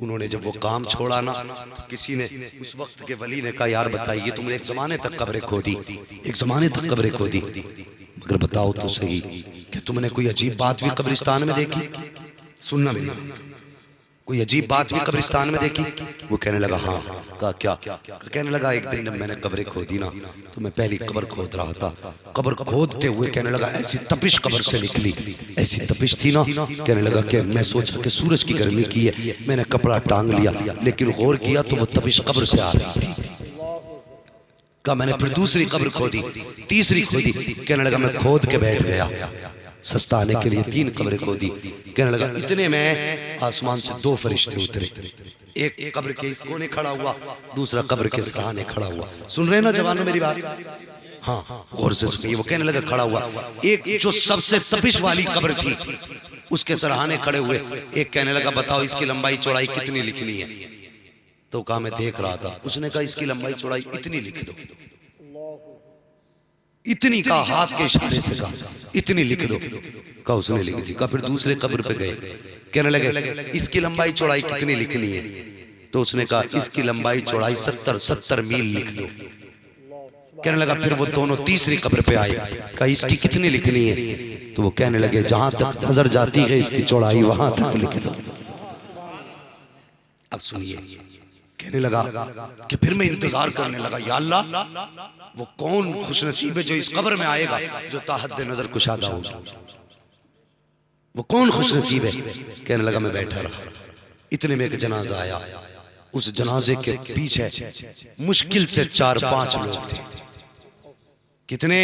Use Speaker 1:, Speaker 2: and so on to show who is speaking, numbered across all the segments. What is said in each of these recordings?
Speaker 1: उन्होंने जब वो काम छोड़ा ना, तो किसी ने उस वक्त के वली ने कहा, यार बताइए तुमने एक जमाने तक कब्रें खोदी, एक जमाने तक कब्रें खोदी, मगर बताओ तो सही कि तुमने कोई अजीब बात भी कब्रिस्तान में देखी? सुनना मेरी बात, कोई अजीब बात भी कब्रिस्तान में देखी? वो कहने लगा हाँ। कहा क्या? कहने लगा एक दिन जब मैंने कब्रें खोदी ना, तो मैं पहली कब्र खोद रहा था, कब्र खोदते हुए कहने लगा ऐसी तपिश कब्र से निकली, ऐसी तपिश थी ना, कहने लगा कि मैं सोचा कि सूरज की गर्मी की है, मैंने कपड़ा टांग लिया, लेकिन गौर किया तो वो तपिश कब्र से आ रही थी। कहा मैंने फिर दूसरी कब्र खोदी, तीसरी खोदी, कहने लगा मैं खोद के बैठ गया, सस्ता आने के लिए 3 कब्रें खोदी। कहने लगा इतने में आसमान से 2 फरिश्ते उतरे, एक कब्र के इस कोने खड़ा हुआ, दूसरा कब्र के सराहने खड़ा हुआ। सुन रहे ना जवानों मेरी बात? हाँ गौर से सुनिए। वो कहने लगा खड़ा हुआ, एक जो सबसे तपिश वाली कब्र थी उसके सराहने खड़े हुए, एक कहने लगा बताओ इसकी लंबाई चौड़ाई कितनी लिखनी है? तो कहा मैं देख रहा था। उसने कहा इसकी लंबाई चौड़ाई इतनी लिख दो, इतनी का हाथ के इशारे से कहा इतनी लिख दो। कहा उसने लिख दी। कहा फिर दूसरे कब्र पे गए, कहने लगे इसकी लंबाई चौड़ाई कितनी लिखनी है? तो उसने कहा इसकी लंबाई चौड़ाई 70 मील लिख दो। कहने लगा फिर वो दोनों तीसरी कब्र पे आए, कहा इसकी कितनी लिखनी है? तो वो कहने लगे जहां तक नजर जाती है इसकी चौड़ाई वहां तक लिख दो। अब सुनिए, कहने लगा कि फिर मैं इंतजार करने लगा, या अल्लाह वो कौन खुशनसीब है जो इस कब्र में आएगा जो ताहद्दे नजर कुशादा होगी, वो कौन खुशनसीब है? कहने लगा मैं बैठा रहा, इतने में एक जनाजा आया, उस जनाजे के पीछे मुश्किल से 4-5 लोग थे। कितने?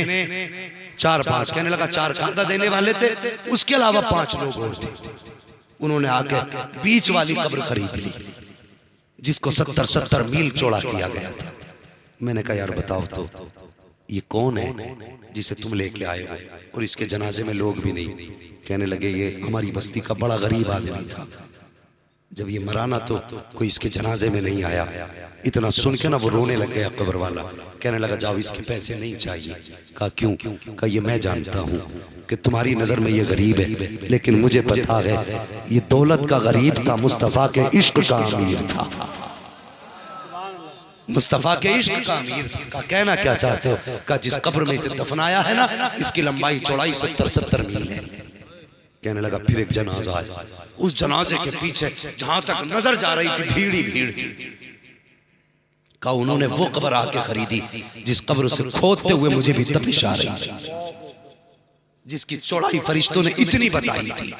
Speaker 1: 4-5। कहने लगा 4 कांदा देने वाले थे, उसके अलावा 5 लोग और थे। उन्होंने आके बीच वाली कब्र खरीद ली जिसको 70 मील चौड़ा किया गया था। मैंने कहा यार बताओ तो ये कौन है जिसे तुम लेके आए हो और इसके जनाजे में लोग भी नहीं? कहने लगे ये हमारी बस्ती का बड़ा गरीब आदमी था, जब ये मरा ना तो कोई इसके जनाजे में नहीं आया। इतना सुन के ना वो रोने लग गया कब्र वाला। कहने लगा जाओ इसके पैसे नहीं चाहिए। कहा क्यों? कहा ये मैं जानता हूँ कि तुम्हारी नजर में ये गरीब है, लेकिन मुझे पता है ये दौलत का गरीब था, मुस्तफा के इश्क का अमीर था, मुस्तफा के इश्क का अमीर था। कहा कहना क्या चाहते हो? कहा जिस कब्र में इसे दफनाया है ना इसकी लंबाई चौड़ाई 70 मील है। कहने लगा फिर एक जनाजा आया, उस जनाजे के पीछे जहां तक नजर जा रही थी भीड़ ही भीड़ थी। कहा उन्होंने वो कब्र आके खरीदी जिस कब्र से खोदते हुए मुझे भी तपिश आ रही थी, जिसकी चौड़ाई फरिश्तों ने इतनी बताई थी,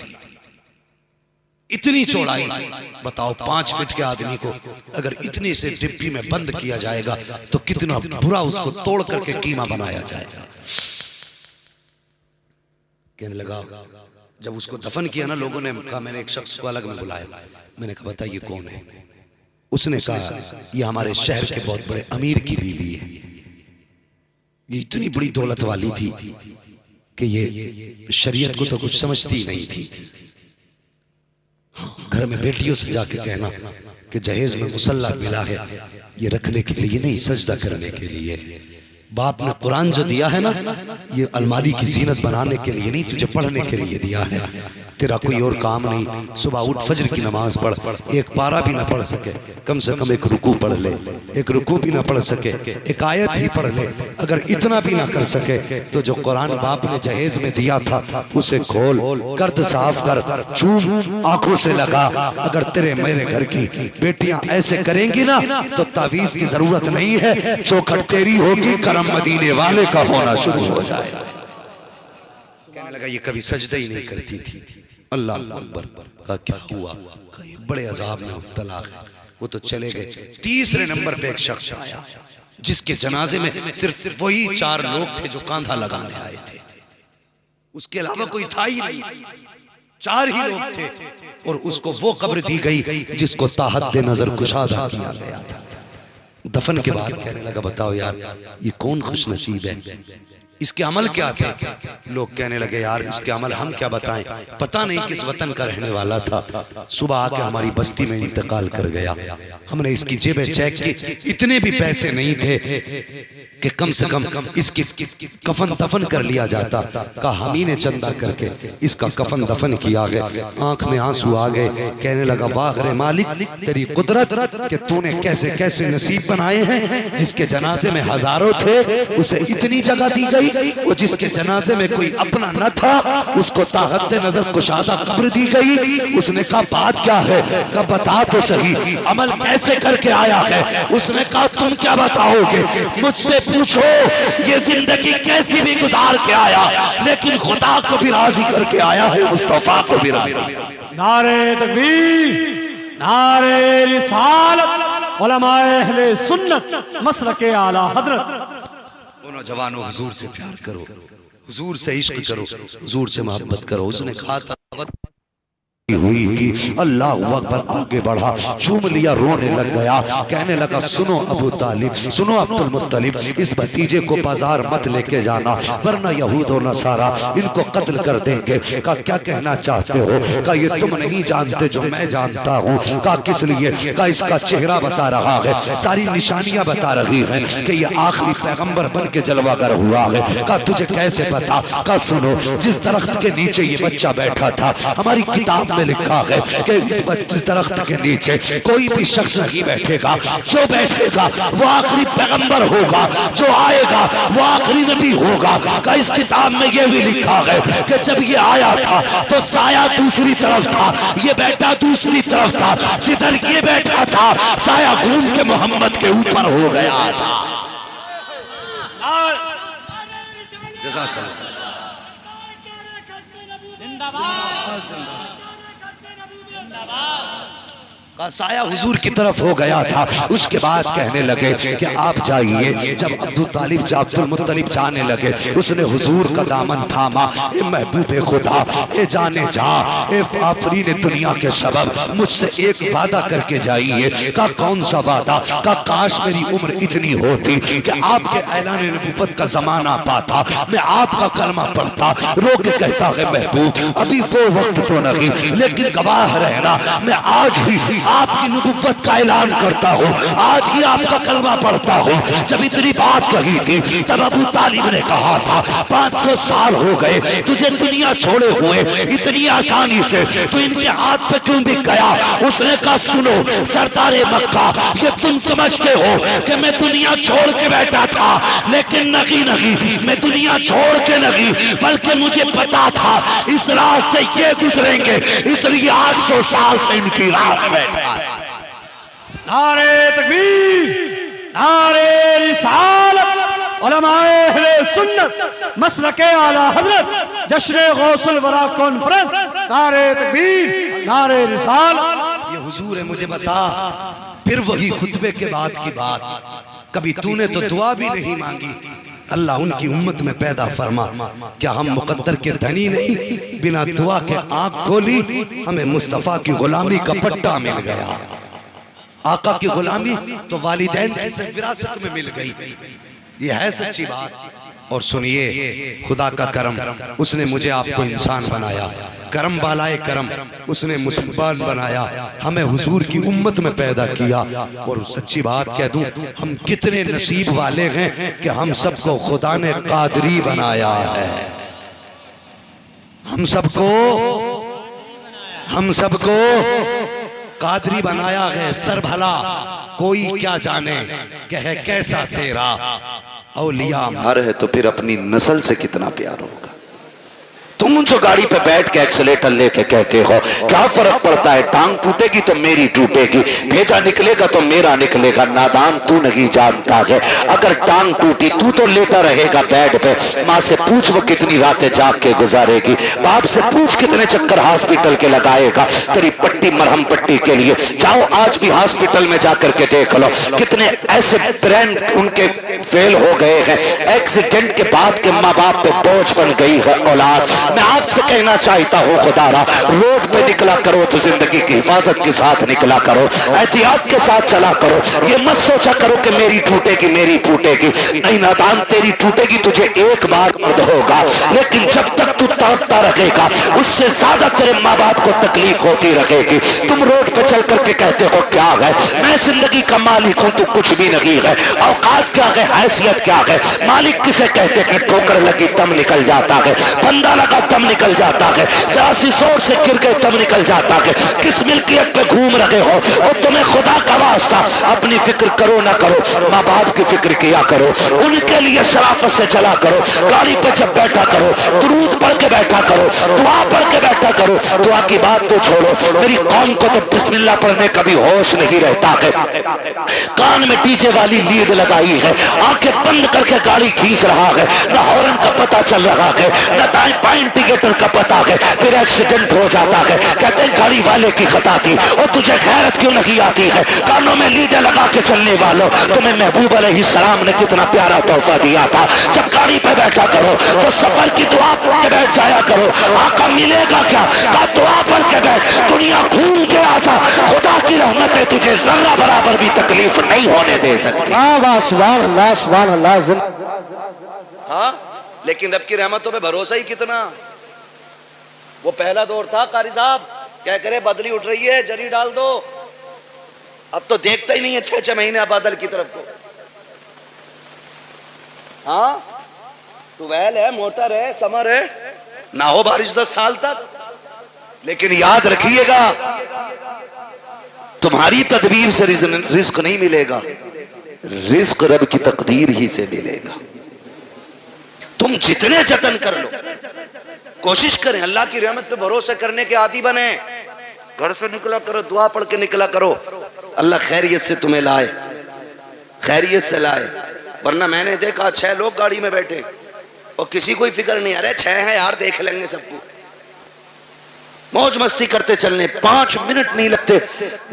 Speaker 1: इतनी चौड़ाई। बताओ 5 फीट के आदमी को अगर इतने से डिब्बी में बंद किया जाएगा तो कितना बुरा उसको तोड़ करके कीमा बनाया जाएगा। कहने लगा जब उसको दफन किया ना लोगों ने कहा, मैंने एक शख्स को अलग में बुलाया, मैंने कहा बताइए कौन है? उसने कहा ये हमारे शहर के बहुत बड़े अमीर की बीवी है, ये इतनी बड़ी दौलत वाली थी कि ये शरीयत को तो कुछ समझती नहीं थी। घर में बेटियों से जाके कहना कि जहेज में मुसल्ला मिला है, ये रखने के लिए नहीं सजदा करने के लिए। बाप ने कुरान जो दिया है ना ये अलमारी की जीनत बनाने के लिए नहीं, तुझे पढ़ने के लिए दिया है। तेरा कोई और काम नहीं। सुबह उठ फजर की नमाज पढ़, एक पारा भी ना पढ़ सके कम से कम एक रुकू पढ़ ले, एक रुकू भी ना पढ़ सके एक आयत ही पढ़ ले। अगर इतना भी ना कर सके तो जो कुरान बाप ने जहेज में दिया था उसे खोल, गर्द साफ कर, चूम आंखों से लगा। अगर तेरे मेरे घर की बेटियां ऐसे करेंगी ना तो तावीज की जरूरत नहीं है, चौखट तेरी होगी, करम मदीने वाले का होना शुरू हो जाएगा। कहने लगा ये कभी सजदा ही नहीं करती थी। अल्लाह अकबर। कहा क्या हुआ? कहा ये बड़े अजाब में मुब्तला है। वो तो चले गए। तीसरे नंबर पे एक शख्स आया जिसके जनाजे में सिर्फ वही 4 लोग थे जो कांधा लगाने आए थे, उसके अलावा कोई था ही नहीं, 4 ही लोग थे। और उसको वो कब्र दी गई जिसको ताहद्दे नजर कुशादा किया गया था। दफन के बाद कहने लगा बताओ यार ये कौन खुशनसीब है इसके अमल क्या थे? लोग कहने लगे यार इसके अमल हम क्या बताएं, पता नहीं किस वतन का रहने वाला था, सुबह आके हमारी बस्ती में इंतकाल कर गया। हमने इसकी जेबें चेक की, इतने भी पैसे नहीं थे कि कम से कम इसकी कफन दफन कर लिया जाता। कहा हम ही ने चंदा करके इसका कफन दफन किया गया। आंख में आंसू आ गए, कहने लगा वाह रे मालिक तेरी कुदरत कि तूने कैसे कैसे नसीब बनाए हैं। जिसके जनाजे में हजारों थे उसे इतनी जगह दी गई, वो जिसके जनाजे में कोई अपना न था उसको ताहत नजर कुशादा कब्र दी गई। उसने कहा बात क्या है? कहा बता तो सही, अमल कैसे करके आया है? उसने कहा तुम क्या बताओगे, मुझसे पूछो ये जिंदगी कैसी भी गुजार के आया, लेकिन खुदा को भी राजी करके आया है, मुस्तफा को भी राजी।
Speaker 2: नारे तकबीर, नारे रिसालत, उलमाए अहले सुन्नत, मसलके आला हजरत।
Speaker 1: नौजवानों हुजूर से प्यार करो, हुजूर से इश्क करो, हुजूर से मोहब्बत करो। उसने कहा था हुई कि अल्लाह अकबर, आगे बढ़ा, चूम लिया, रोने लग गया, कहने लगा सुनो अबू तालिब, सुनो अब्दुल मुत्तलिब, इस भतीजे को बाजार मत लेके जाना वरना यहूद और नसारा इनको कत्ल कर देंगे। का क्या कहना चाहते हो? का ये तुम नहीं जानते जो मैं जानता हूँ। का किस लिए? का इसका चेहरा बता रहा है, सारी निशानियां बता रही हैं कि ये आखिरी पैगंबर बन के जलवागर हुआ है। का तुझे कैसे पता? का सुनो, जिस दरख्त के नीचे ये बच्चा बैठा था हमारी किताब में लिखा है कि इस दरख्त के नीचे कोई भी शख्स नहीं बैठेगा, जो बैठेगा वो आखिरी पैगंबर होगा, जो आएगा वो आखिरी नबी होगा। का इस किताब में ये भी लिखा है कि जब ये आया था तो साया दूसरी तरफ था, ये बैठा दूसरी तरफ था, जिधर ये बैठा था साया घूम के मोहम्मद के ऊपर हो गया था। जज़ाकल्लाह। का साया हुजूर की तरफ हो गया था। उसके बाद कहने लगे कि आप जाइए। जब अब्दुल मुत्तलिब जाने लगे उसने हुजूर का दामन थामा, ए महबूबे खुदा, ए जाने जा, ए आफरीन दुनिया के सबब मुझसे एक वादा करके जाइए। का कौन सा वादा? का काश मेरी उम्र इतनी होती कि आपके ऐलान नबुव्वत का जमाना पाता, मैं आपका कलमा पढ़ता। रो के कहता है महबूब अभी वो वक्त तो नहीं, लेकिन गवाह रहना मैं आज ही आपकी नबुव्वत का ऐलान करता हूँ, आज ही आपका कलमा पढ़ता हूँ। जब इतनी बात कही थी तब अबू तालिब ने कहा था 500 साल हो गए तुझे दुनिया छोड़े हुए, इतनी आसानी से तू इनके हाथ पे क्यों बिक गया? उसने कहा सुनो सरदारे मक्का, ये तुम समझते हो कि मैं दुनिया छोड़ के बैठा था, लेकिन नहीं नहीं, मैं दुनिया छोड़ के नहीं बल्कि मुझे पता था इस रात से ये गुजरेंगे, इसलिए 800 साल से इनकी रात में।
Speaker 2: नारे तकबीर, नारे रिसालत, उलमाए अहले सुन्नत, मसलके आला हजरत, जश्न गौसुल वरा कॉन्फ्रेंस। नारे तकबीर, नारे रिसालत।
Speaker 1: ये हुजूर है, मुझे बता फिर वही खुतबे के बाद की बात, कभी तूने तो दुआ भी नहीं मांगी, अल्लाह उनकी उम्मत में पैदा फरमा। क्या हम मुकद्दर के धनी नहीं? बिना दुआ के आंख खोली हमें मुस्तफा की गुलामी का पट्टा मिल गया। आका की गुलामी तो वालिदैन की सिर्फ विरासत में मिल गई। ये है सच्ची बात। और सुनिए खुदा का करम, उसने मुझे आपको इंसान बनाया, करम बालाए करम, उसने मुसलमान बनाया, हमें हुजूर की उम्मत में पैदा किया। और सच्ची बात कह दूं, हम कितने नसीब वाले हैं कि हम सबको खुदा ने कादरी बनाया है। हम सबको कादरी बनाया है। सर भला कोई क्या जाने कि है कैसा तेरा औलिया मार है तो फिर अपनी नस्ल से कितना प्यार होगा। तुम जो गाड़ी पे बैठ के एक्सीलेटर लेके कहते हो क्या फर्क पड़ता है, टांग टूटेगी तो मेरी टूटेगी, भेजा निकलेगा तो मेरा निकलेगा। नादान तू नहीं जानता है, अगर टांग टूटी तू तो लेटा रहेगा बेड पे। माँ से पूछ वो कितनी रातें जाग के गुजारेगी, बाप से पूछ कितने चक्कर हॉस्पिटल के लगाएगा तेरी पट्टी मरहम पट्टी के लिए। जाओ आज भी हॉस्पिटल में जाकर के देख लो, कितने ऐसे ब्रेन उनके फेल हो गए हैं, एक्सीडेंट के बाद के माँ बाप पे बोझ बन गई है औलाद। मैं आपसे कहना चाहता हूँ खुदारा, रोड पे निकला करो तो जिंदगी की हिफाजत के साथ निकला करो, एहतियात के साथ चला करो। ये मत सोचा करो कि मेरी टूटेगी मेरी फूटेगी, नहीं नादान, तेरी टूटेगी, तुझे एक बार दर्द होगा, लेकिन जब तक तू तड़पता रहेगा उससे ज्यादा तेरे माँ बाप को तकलीफ होती रहेगी। तुम रोड पे चल करके कहते हो क्या है, मैं जिंदगी का मालिक हूं, तू कुछ भी नहीं है, औकात क्या है, हैसियत क्या है। मालिक किसे कहते हैं? ठोकर लगी तब निकल जाता है, बंदा लगा तब निकल जाता है, जरा सी जोर से गिर गए तब निकल जाता है। किस मिल्कियत पे घूम रहे हो? और तुम्हें खुदा का वास्ता अपनी फिक्र करो ना करो, माँ बाप की फिक्र किया करो, उनके लिए शराफत से चला करो। गाड़ी पे जब बैठा करो दुरूद पढ़ के बैठा करो, दुआ पढ़ के बैठा करो। दुआ की बात तो छोड़ो, मेरी कौम को तो बिस्मिल्लाह पढ़ने का भी होश नहीं रहता है। कान में डीजे वाली लीड लगाई है, आंखें बंद करके गाड़ी खींच रहा है, न हॉर्न का पता चल रहा है, न दाएं बाएं इंडिकेटर का पता है, फिर एक्सीडेंट हो जाता है। कहते हैं गाड़ी वाले की खता थी। और तुझे खैरत क्यों नहीं आती है? कानों में लीडे लगा के चलने वालों, तुम्हें महबूब अलैहिस्सलाम ने कितना प्यारा तोहफा दिया था। जब गाड़ी पे बैठा करो तो सफर की दुआ पढ़ के बैठ जाया करो। आका मिलेगा क्या? का दुआ पढ़ के बैठ, दुनिया घूम के आ जा, खुदा की रहमत है तुझे जर्रा बराबर भी तकलीफ नहीं होने दे सकती।
Speaker 3: सुभान अल्लाह।
Speaker 1: हाँ, लेकिन रब की रहमतों पे भरोसा ही कितना। वो पहला दौर था, कारी साहब क्या करे, बदली उठ रही है जरी डाल दो, अब तो देखता ही नहीं है 6-6 महीने बादल की तरफ को। हाँ, ट्यूबवेल है, मोटर है, समर है, ना हो बारिश 10 साल तक। लेकिन याद रखिएगा, तुम्हारी तदबीर से रिस्क नहीं मिलेगा, रिस्क रब की तकदीर ही से मिलेगा। तुम जितने जतन कर लो, कोशिश करें अल्लाह की रहमत पे भरोसा करने के आदी बने। घर से निकला करो, दुआ पढ़ के निकला करो, अल्लाह खैरियत से तुम्हें लाए, खैरियत से लाए। वरना मैंने देखा 6 लोग गाड़ी में बैठे और किसी को फिक्र नहीं, अरे 6 है यार, देख लेंगे सबको, मौज मस्ती करते चलने 5 मिनट नहीं लगते,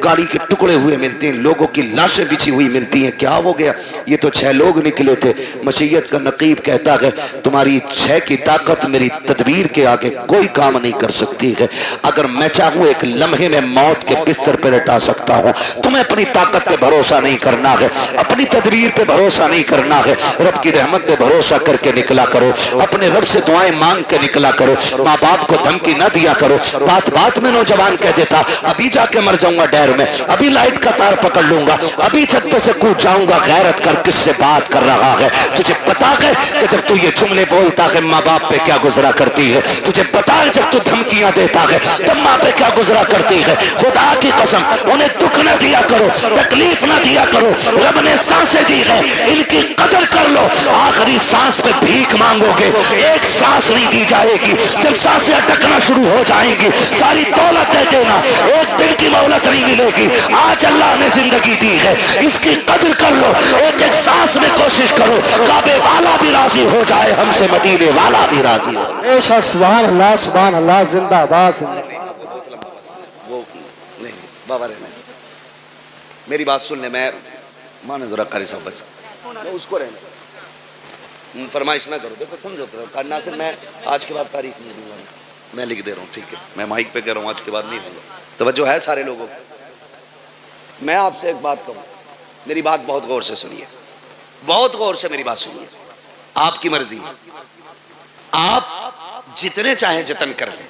Speaker 1: गाड़ी के टुकड़े हुए मिलते हैं, लोगों की लाशें बिछी हुई मिलती हैं। क्या हो गया? ये तो 6 लोग निकले थे। मशीयत का नकीब कहता है तुम्हारी 6 की ताकत मेरी तदबीर के आगे कोई काम नहीं कर सकती है। अगर मैं चाहूं एक लम्हे में मौत के बिस्तर पर लटा सकता हूं। तुम्हें अपनी ताकत पे भरोसा नहीं करना है, अपनी तदबीर पे भरोसा नहीं करना है, रब की रहमत पे भरोसा करके निकला करो, अपने रब से दुआएं मांग के निकला करो, माँ बाप को धमकी न दिया करो। बात बात में नौजवान कह देता अभी जाके मर जाऊंगा डैर में, अभी लाइट का तार पकड़ लूंगा, अभी छत पे से कूद जाऊंगा। गैरत कर, किससे बात कर रहा है? तुझे पता है कि जब तू ये जुमले बोलता है माँ बाप पे क्या गुजरा करती है? तुझे पता है जब तू धमकियां देता है तब माँ पे क्या गुजरा करती है? खुदा की कसम, उन्हें दुख न दिया करो, तकलीफ न दिया करो। रब ने सांसें दी है, इनकी कदर कर लो। आखिरी सांस पे भीख मांगोगे, एक सांस नहीं दी जाएगी। जब सांसें अटकना शुरू हो जाएंगी सारी दौलत दे देना, एक दिन की मोहलत नहीं मिलेगी। आज अल्लाह ने जिंदगी दी है, इसकी कदर कर लो। एक एक सांस में कोशिश करो, काबे वाला भी राजी हो जाए, हमसे मदीने वाला भी राजी हो।
Speaker 3: बेशक सुभान अल्लाह, जिंदाबाद।
Speaker 1: वो नहीं बाबा रहने, मेरी बात सुन ले, मैं माने जरा कारी साहब, बस उसको रहने, फरमाइश ना करो। देखो समझो नासिर, मैं आज के बाद तारीख नहीं दूंगा, मैं लिख दे रहा हूँ, ठीक है? मैं माइक पे कह रहा हूँ, आज के बाद नहीं होगा। तवज्जो है सारे लोगों को? मैं आपसे एक बात कहूँ, मेरी बात बहुत गौर से सुनिए, बहुत गौर से मेरी बात सुनिए। आपकी मर्जी, आप जितने चाहें जतन कर लें,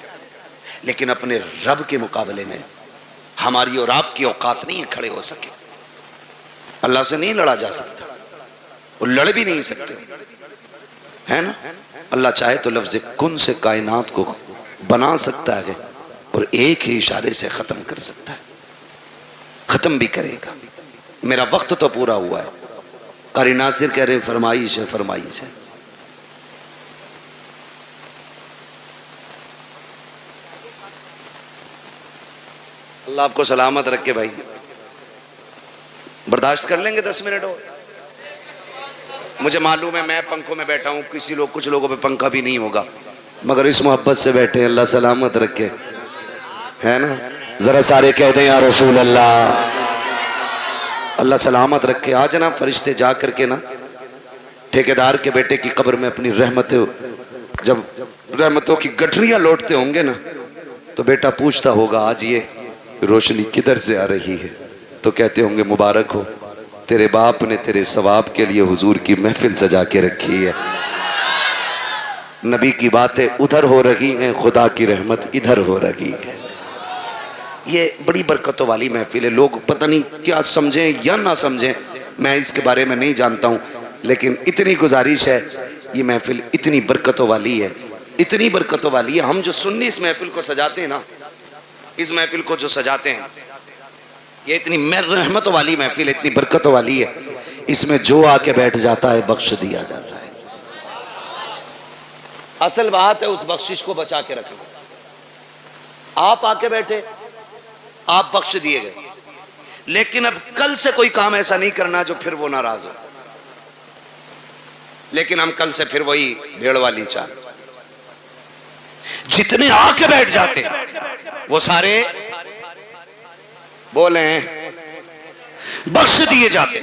Speaker 1: लेकिन अपने रब के मुकाबले में हमारी और आपकी औकात नहीं खड़े हो सके। अल्लाह से नहीं लड़ा जा सकता, वो लड़ भी नहीं सकते, है ना? अल्लाह चाहे तो लफ्ज़ कुन से कायनात को बना सकता है और एक ही इशारे से खत्म कर सकता है, खत्म भी करेगा। मेरा वक्त तो पूरा हुआ है। कारी नासिर कह रहे फरमाइश है, फरमाइश है। अल्लाह आपको सलामत रखे भाई, बर्दाश्त कर लेंगे 10 मिनट और। मुझे मालूम है मैं पंखों में बैठा हूं, कुछ लोगों पे पंखा भी नहीं होगा, मगर इस मोहब्बत से बैठे, अल्लाह सलामत रखे, है ना? जरा सारे कह दें या रसूल अल्लाह, अल्लाह सलामत रखे। आज ना फरिश्ते जा करके ना ठेकेदार के बेटे की कब्र में अपनी रहमतें, जब रहमतों की गठरियां लौटते होंगे ना, तो बेटा पूछता होगा आज ये रोशनी किधर से आ रही है, तो कहते होंगे मुबारक हो, तेरे बाप ने तेरे सवाब के लिए हुजूर की महफिल सजा के रखी है। नबी की बातें उधर हो रही हैं, खुदा की रहमत इधर हो रही है। ये बड़ी बरकतों वाली महफिल है। लोग पता नहीं क्या समझें या ना समझें, मैं इसके बारे में नहीं जानता हूं, लेकिन इतनी गुजारिश है, ये महफिल इतनी बरकतों वाली है, इतनी बरकतों वाली है। हम जो सुन्नी इस महफिल को सजाते हैं ना, इस महफिल को जो सजाते हैं, ये इतनी रहमतों वाली महफिल, इतनी बरकतों वाली है। इसमें जो आके बैठ जाता है बख्श दिया जाता है। असल बात है उस बख्शिश को बचा के रखना। आप आके बैठे, आप बख्श दिए गए, लेकिन अब कल से कोई काम ऐसा नहीं करना जो फिर वो नाराज हो। लेकिन हम कल से फिर वही भेड़ वाली चाल, जितने आके बैठ जाते वो सारे बोले बख्श दिए जाते।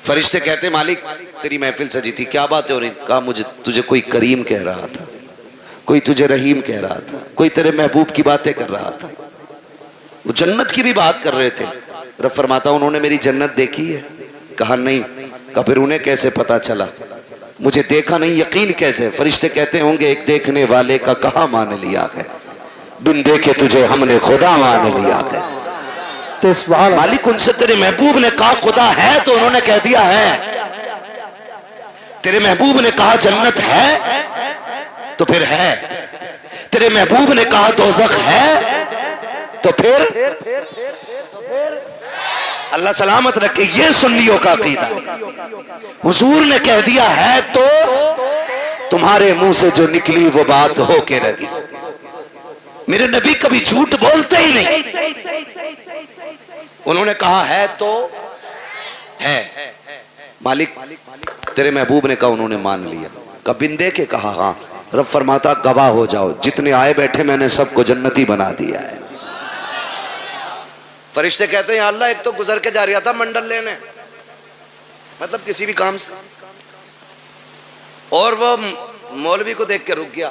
Speaker 1: फरिश्ते कहते मालिक तेरी महफिल सजी थी, क्या बात हो रही? कहा मुझे तुझे कोई करीम कह रहा था, कोई तुझे रहीम कह रहा था, कोई तेरे महबूब की बातें कर रहा था। वो जन्नत की भी बात कर रहे थे। रब फरमाता उन्होंने मेरी जन्नत देखी है? कहा नहीं। कहा फिर उन्हें कैसे पता चला? मुझे देखा नहीं, यकीन कैसे? फरिश्ते कहते होंगे एक देखने वाले का कहा मान लिया है, बिन देखे तुझे हमने खुदा मान लिया है। मालिक उनसे तेरे महबूब ने कहा खुदा है, तो उन्होंने कह दिया है। तेरे महबूब ने कहा जन्नत है, तो फिर है। तेरे महबूब ने कहा दोज़ख है, तो फिर अल्लाह सलामत रखे। ये सुन्नियों का अकीदा है। हुजूर ने कह दिया है तो तुम्हारे मुंह से जो निकली वो बात होके रही। मेरे नबी कभी झूठ बोलते ही नहीं। उन्होंने कहा है तो है। मालिक तेरे महबूब ने कहा, उन्होंने मान लिया। कबिन दे के कहा हाँ। रब फरमाता गवाह हो जाओ, जितने आए बैठे मैंने सबको जन्नती बना दिया है। फरिश्ते कहते हैं अल्लाह एक तो गुजर के जा रहा था मंडल लेने, मतलब किसी भी काम से, और वो मौलवी को देख के रुक गया,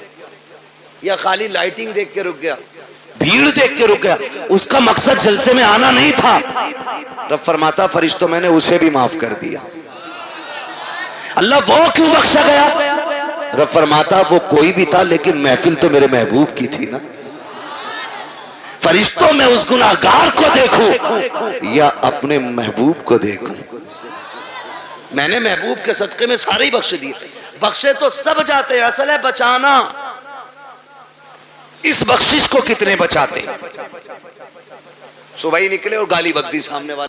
Speaker 1: या खाली लाइटिंग देख के रुक गया, भीड़ देख के रुक गया, उसका मकसद जलसे में आना नहीं था। रब फरमाता फरिश्तों मैंने उसे भी माफ कर दिया। अल्लाह वो क्यों बख्शा गया? रब फरमाता वो कोई भी था, लेकिन महफिल तो मेरे महबूब की थी ना। फरिश्तों में उस गुनाहगार को देखूं या अपने महबूब को देखूं? मैंने महबूब के सदके में सारे ही बख्श दिए। बख्शे तो सब जाते हैं, असल है बचाना। इस बख्शिश को कितने बचाते? सुबह ही निकले और गाली बक दी सामने वाले।